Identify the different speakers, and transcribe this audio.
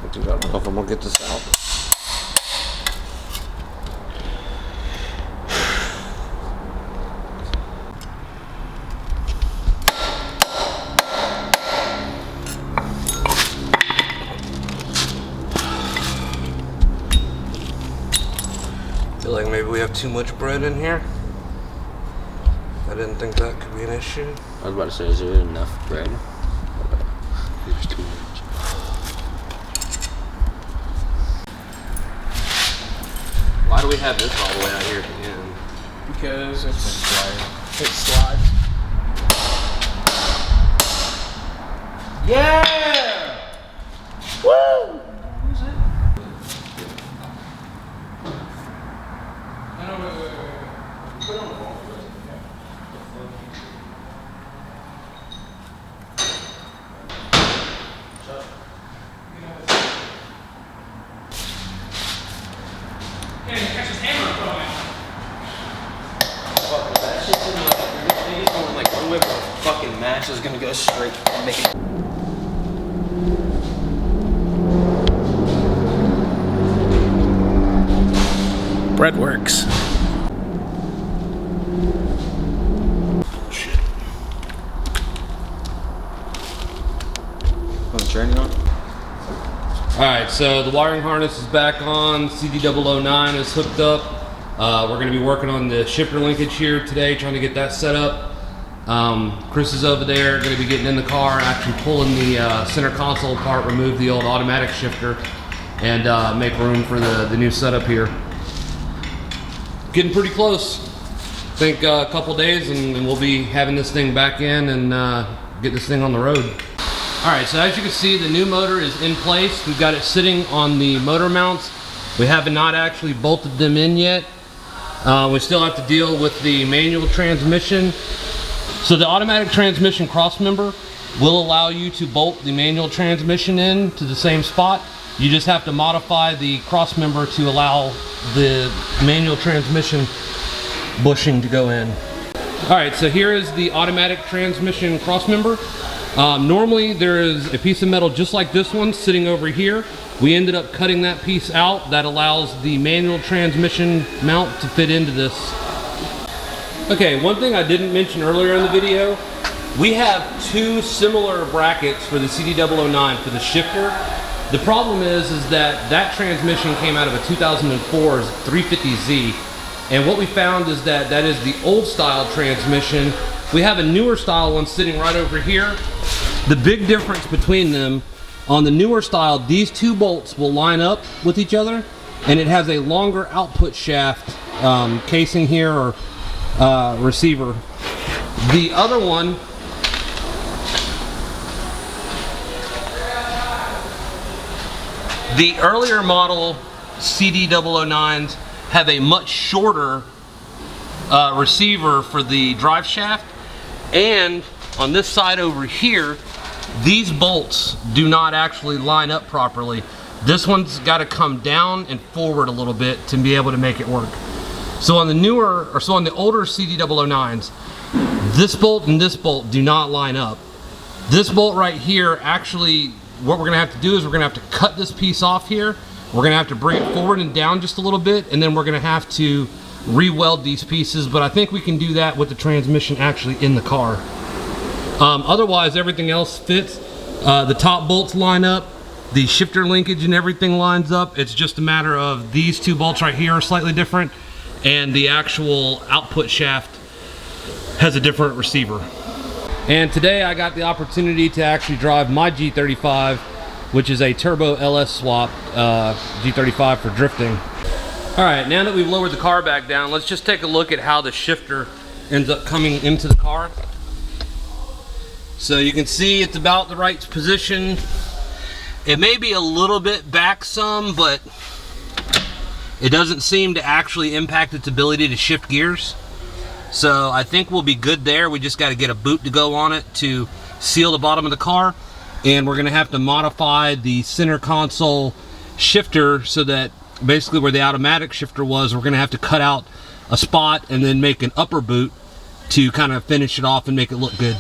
Speaker 1: Dude, I don't know if I'm gonna get this out. Feel like maybe we have too much bread in here. I didn't think that could be an issue.
Speaker 2: I was about to say, is there enough bread? There's too much. Why do we have this all the way out here at the end?
Speaker 3: Because it slides.
Speaker 1: Yeah! Woo!
Speaker 3: Who's it? No, wait. Put it on the wall.
Speaker 4: Catch his hammer and throw it out.
Speaker 2: Fuck, that shit's in like, going like one way, but the fucking mash is gonna go straight and make it.
Speaker 3: Bread works.
Speaker 1: Bullshit.
Speaker 2: Oh, it's turning on?
Speaker 5: Alright, so the wiring harness is back on, CD009 is hooked up. We're going to be working on the shifter linkage here today, trying to get that set up. Chris is over there, going to be getting in the car, actually pulling the center console apart, remove the old automatic shifter, and make room for the new setup here. Getting pretty close. I think a couple days and we'll be having this thing back in and get this thing on the road. Alright, so as you can see, the new motor is in place. We've got it sitting on the motor mounts. We have not actually bolted them in yet. We still have to deal with the manual transmission. So the automatic transmission crossmember will allow you to bolt the manual transmission in to the same spot. You just have to modify the crossmember to allow the manual transmission bushing to go in. Alright, so here is the automatic transmission crossmember. Normally there is a piece of metal just like this one sitting over here. We ended up cutting that piece out. That allows the manual transmission mount to fit into this. Okay, one thing I didn't mention earlier in the video, we have two similar brackets for the CD009 for the shifter. The problem is that transmission came out of a 2004's 350Z, and what we found is that is the old style transmission. We have a newer style one sitting right over here. The big difference between them, on the newer style, these two bolts will line up with each other, and it has a longer output shaft casing here, or receiver. The other one, the earlier model CD009s have a much shorter receiver for the drive shaft, and on this side over here, these bolts do not actually line up properly. This one's got to come down and forward a little bit to be able to make it work. So on the newer, or so on the older CD009s, this bolt and this bolt do not line up. This bolt right here, actually, what we're gonna have to do is we're gonna have to cut this piece off here. We're gonna have to bring it forward and down just a little bit, and then we're gonna have to re-weld these pieces, but I think we can do that with the transmission actually in the car. Otherwise, everything else fits. The top bolts line up, the shifter linkage and everything lines up. It's just a matter of these two bolts right here are slightly different, and the actual output shaft has a different receiver. And today I got the opportunity to actually drive my G35, which is a turbo LS swap G35 for drifting. All right, now that we've lowered the car back down, let's just take a look at how the shifter ends up coming into the car. So you can see it's about the right position. It may be a little bit back some, but it doesn't seem to actually impact its ability to shift gears. So I think we'll be good there. We just got to get a boot to go on it to seal the bottom of the car. And we're gonna have to modify the center console shifter so that basically where the automatic shifter was, we're gonna have to cut out a spot and then make an upper boot to kind of finish it off and make it look good.